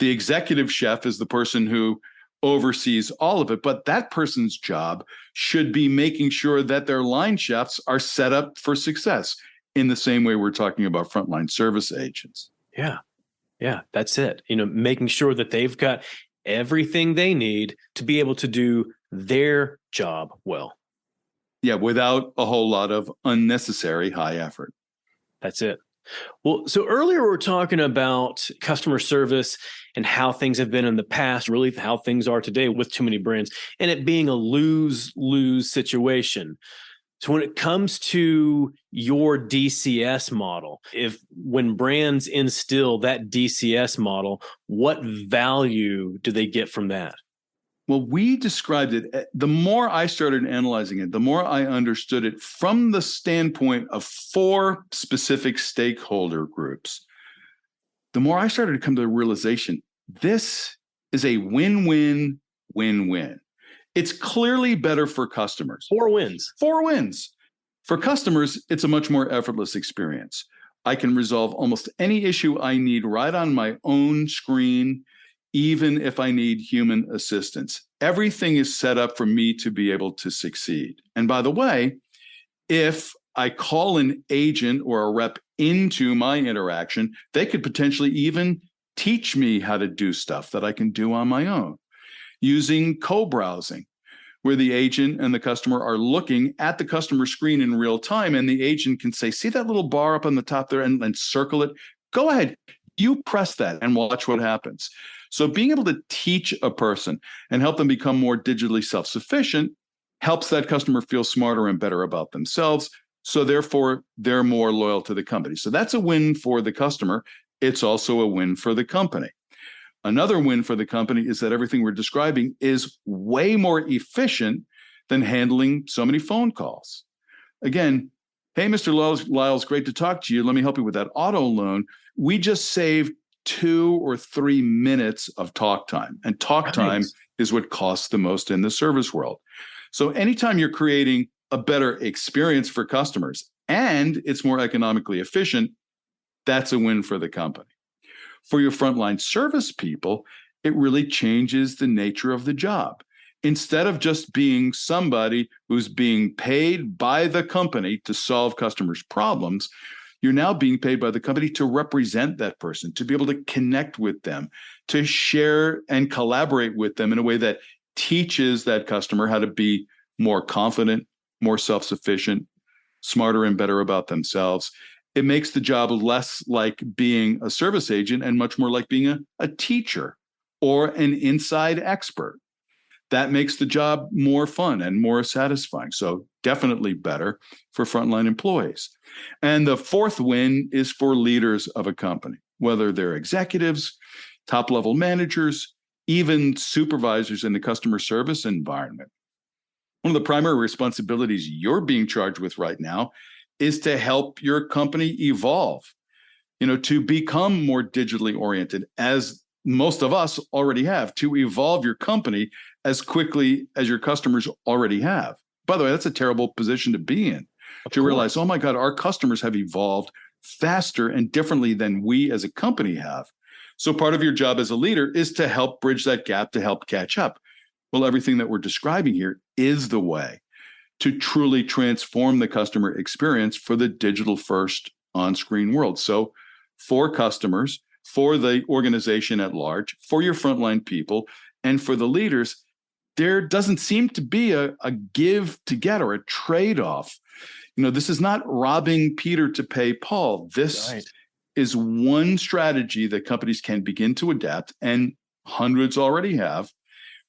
The executive chef is the person who oversees all of it, but that person's job should be making sure that their line chefs are set up for success in the same way we're talking about frontline service agents. Yeah. Yeah, that's it. You know, making sure that they've got everything they need to be able to do their job well. Yeah, without a whole lot of unnecessary high effort. That's it. Well, so earlier we were talking about customer service and how things have been in the past, really how things are today with too many brands, and it being a lose-lose situation. So when it comes to your DCS model, when brands instill that DCS model, what value do they get from that? Well, we described it. The more I started analyzing it, the more I understood it from the standpoint of 4 specific stakeholder groups. The more I started to come to the realization, this is a win-win, win-win. It's clearly better for customers. 4 wins. 4 wins. For customers, it's a much more effortless experience. I can resolve almost any issue I need right on my own screen, even if I need human assistance. Everything is set up for me to be able to succeed. And by the way, if I call an agent or a rep into my interaction, they could potentially even teach me how to do stuff that I can do on my own using co-browsing, where the agent and the customer are looking at the customer screen in real time, and the agent can say, see that little bar up on the top there, and circle it? Go ahead, you press that and watch what happens. So being able to teach a person and help them become more digitally self-sufficient helps that customer feel smarter and better about themselves. So therefore, they're more loyal to the company. So that's a win for the customer. It's also a win for the company. Another win for the company is that everything we're describing is way more efficient than handling so many phone calls. Again, hey, Mr. Lyles, great to talk to you. Let me help you with that auto loan. We just saved 2 or 3 minutes of talk time. And talk time is what costs the most in the service world. So anytime you're creating a better experience for customers and it's more economically efficient, that's a win for the company. For your frontline service people, it really changes the nature of the job. Instead of just being somebody who's being paid by the company to solve customers' problems, you're now being paid by the company to represent that person, to be able to connect with them, to share and collaborate with them in a way that teaches that customer how to be more confident, more self-sufficient, smarter and better about themselves. It makes the job less like being a service agent and much more like being a teacher or an inside expert. That makes the job more fun and more satisfying. So definitely better for frontline employees. And the fourth win is for leaders of a company, whether they're executives, top-level managers, even supervisors in the customer service environment. One of the primary responsibilities you're being charged with right now is to help your company evolve, to become more digitally oriented, as most of us already have, to evolve your company as quickly as your customers already have. By the way, that's a terrible position to be in, to realize, oh my God, our customers have evolved faster and differently than we as a company have. So part of your job as a leader is to help bridge that gap, to help catch up. Well, everything that we're describing here is the way to truly transform the customer experience for the digital-first on-screen world. So for customers, for the organization at large, for your frontline people, and for the leaders, there doesn't seem to be a give to get or a trade-off. This is not robbing Peter to pay Paul. This is one strategy that companies can begin to adapt, and hundreds already have,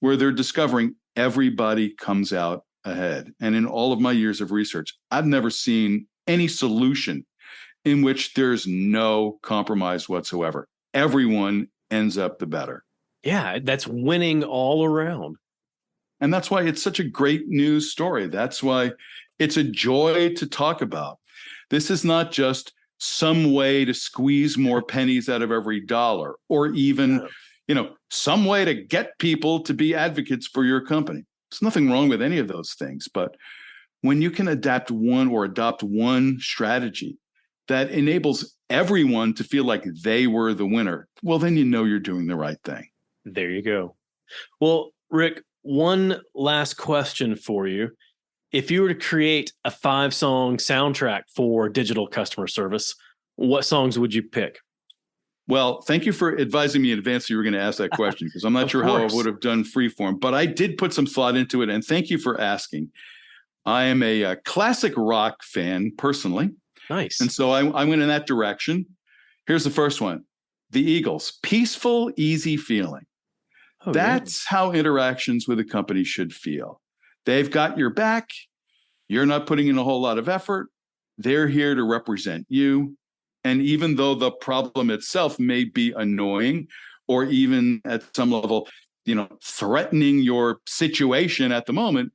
where they're discovering everybody comes out ahead. And in all of my years of research, I've never seen any solution in which there's no compromise whatsoever. Everyone ends up the better. Yeah, that's winning all around. And that's why it's such a great news story. That's why it's a joy to talk about. This is not just some way to squeeze more pennies out of every dollar, or even, some way to get people to be advocates for your company. There's nothing wrong with any of those things. But when you can adopt one strategy that enables everyone to feel like they were the winner, well, then you're doing the right thing. There you go. Well, Rick, one last question for you. If you were to create a 5-song soundtrack for digital customer service, what songs would you pick? Well, thank you for advising me in advance that you were going to ask that question, because I'm not sure how I would have done freeform, but I did put some thought into it, and thank you for asking. I am a classic rock fan personally. Nice. And so I went in that direction. Here's the first one. The Eagles, Peaceful, Easy Feeling. Oh, that's how interactions with a company should feel. They've got your back. You're not putting in a whole lot of effort. They're here to represent you. And even though the problem itself may be annoying, or even at some level, threatening your situation at the moment,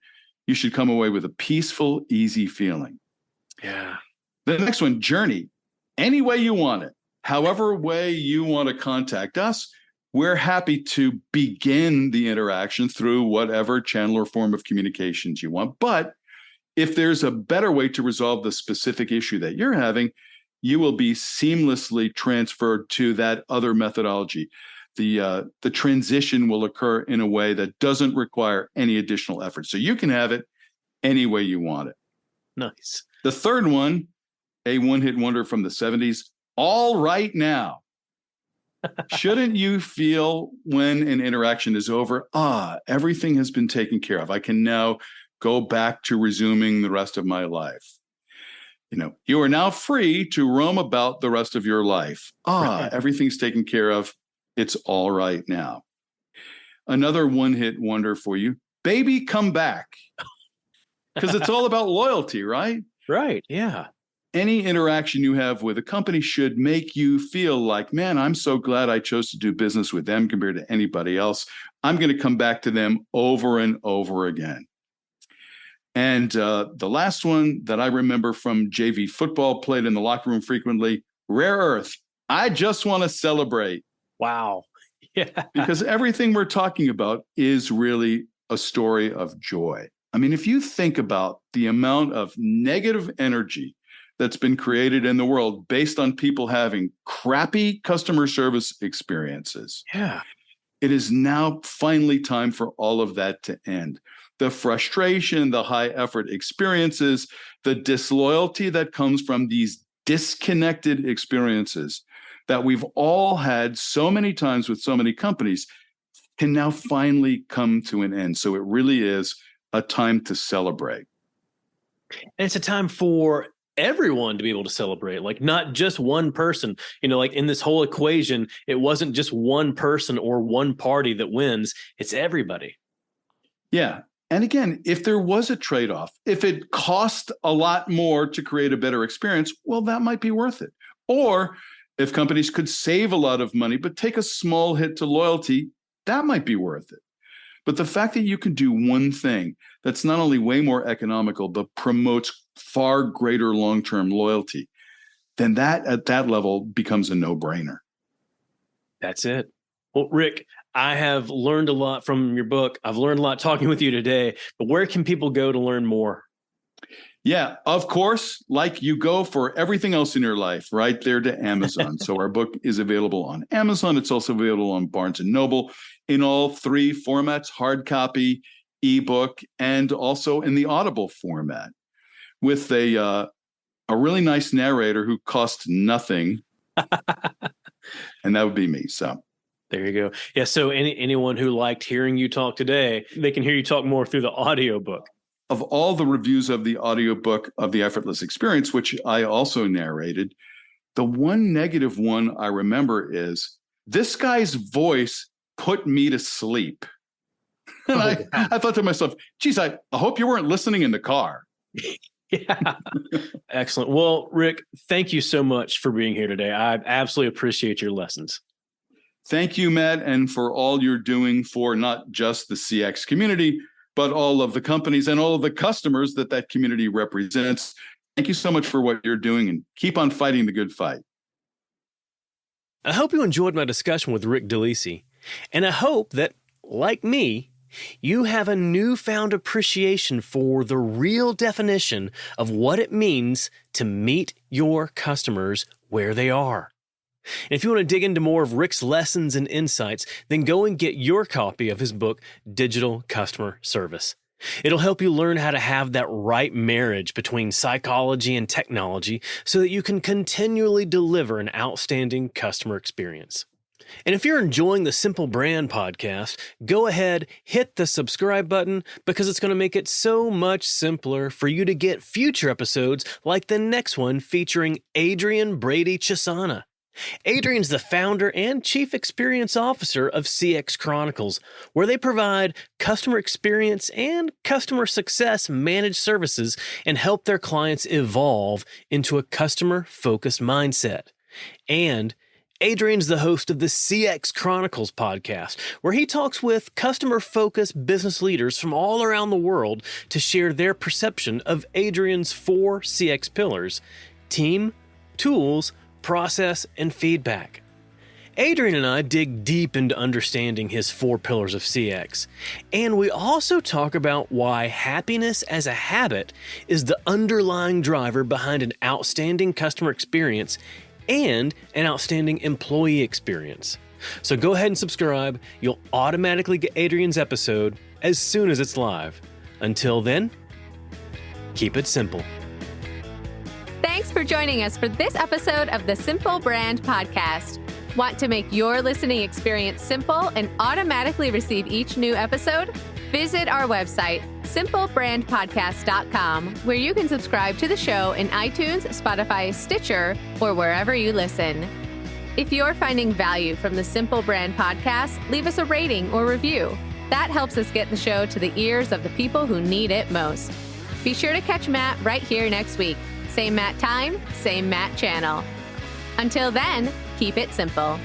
you should come away with a peaceful, easy feeling. Yeah. The next one, Journey. Any way you want it, however way you want to contact us, we're happy to begin the interaction through whatever channel or form of communications you want. But if there's a better way to resolve the specific issue that you're having, you will be seamlessly transferred to that other methodology. The transition will occur in a way that doesn't require any additional effort. So you can have it any way you want it. Nice. The third one, a one-hit wonder from the 70s, All Right Now. Shouldn't you feel when an interaction is over, everything has been taken care of. I can now go back to resuming the rest of my life. You are now free to roam about the rest of your life. Everything's taken care of. It's all right now. Another one-hit wonder for you, Baby Come Back. Because it's all about loyalty, right? Right, yeah. Any interaction you have with a company should make you feel like, man, I'm so glad I chose to do business with them compared to anybody else. I'm going to come back to them over and over again. And the last one that I remember from JV football, played in the locker room frequently, Rare Earth. I just want to celebrate. Wow. Yeah. Because everything we're talking about is really a story of joy. I mean, if you think about the amount of negative energy that's been created in the world based on people having crappy customer service experiences, Yeah. it is now finally time for all of that to end. The frustration, the high effort experiences, the disloyalty that comes from these disconnected experiences that we've all had so many times with so many companies can now finally come to an end. So it really is a time to celebrate. And it's a time for everyone to be able to celebrate, like not just one person. Like in this whole equation, it wasn't just one person or one party that wins. It's everybody. Yeah. And again, if there was a trade-off, if it cost a lot more to create a better experience, well, that might be worth it. Or if companies could save a lot of money, but take a small hit to loyalty, that might be worth it. But the fact that you can do one thing that's not only way more economical, but promotes far greater long-term loyalty, then that at that level becomes a no-brainer. That's it. Well, Rick, I have learned a lot from your book. I've learned a lot talking with you today, but where can people go to learn more? Yeah, of course, like you go for everything else in your life, right there to Amazon. So our book is available on Amazon. It's also available on Barnes & Noble in all three formats, hard copy, ebook, and also in the Audible format with a really nice narrator who costs nothing. And that would be me. So there you go. Yeah, so anyone who liked hearing you talk today, they can hear you talk more through the audiobook. Of all the reviews of the audiobook of The Effortless Experience, which I also narrated, the one negative one I remember is this guy's voice put me to sleep. And I thought to myself, geez, I hope you weren't listening in the car. Yeah. Excellent. Well, Rick, thank you so much for being here today. I absolutely appreciate your lessons. Thank you, Matt, and for all you're doing for not just the CX community, but all of the companies and all of the customers that community represents. Thank you so much for what you're doing, and keep on fighting the good fight. I hope you enjoyed my discussion with Rick DeLisi, and I hope that, like me, you have a newfound appreciation for the real definition of what it means to meet your customers where they are. And if you want to dig into more of Rick's lessons and insights, then go and get your copy of his book, Digital Customer Service. It'll help you learn how to have that right marriage between psychology and technology so that you can continually deliver an outstanding customer experience. And if you're enjoying the Simple Brand podcast, go ahead, hit the subscribe button because it's going to make it so much simpler for you to get future episodes like the next one featuring Adrian Brady Chisana. Adrian's the founder and chief experience officer of CX Chronicles, where they provide customer experience and customer success managed services and help their clients evolve into a customer-focused mindset. And Adrian's the host of the CX Chronicles podcast, where he talks with customer-focused business leaders from all around the world to share their perception of Adrian's 4 CX pillars: team, tools, process, and feedback. Adrian and I dig deep into understanding his 4 pillars of CX, and we also talk about why happiness as a habit is the underlying driver behind an outstanding customer experience and an outstanding employee experience. So go ahead and subscribe. You'll automatically get Adrian's episode as soon as it's live. Until then, keep it simple. Thanks for joining us for this episode of the Simple Brand Podcast. Want to make your listening experience simple and automatically receive each new episode? Visit our website, simplebrandpodcast.com, where you can subscribe to the show in iTunes, Spotify, Stitcher, or wherever you listen. If you're finding value from the Simple Brand Podcast, leave us a rating or review. That helps us get the show to the ears of the people who need it most. Be sure to catch Matt right here next week. Same Matt time, same Matt channel. Until then, keep it simple.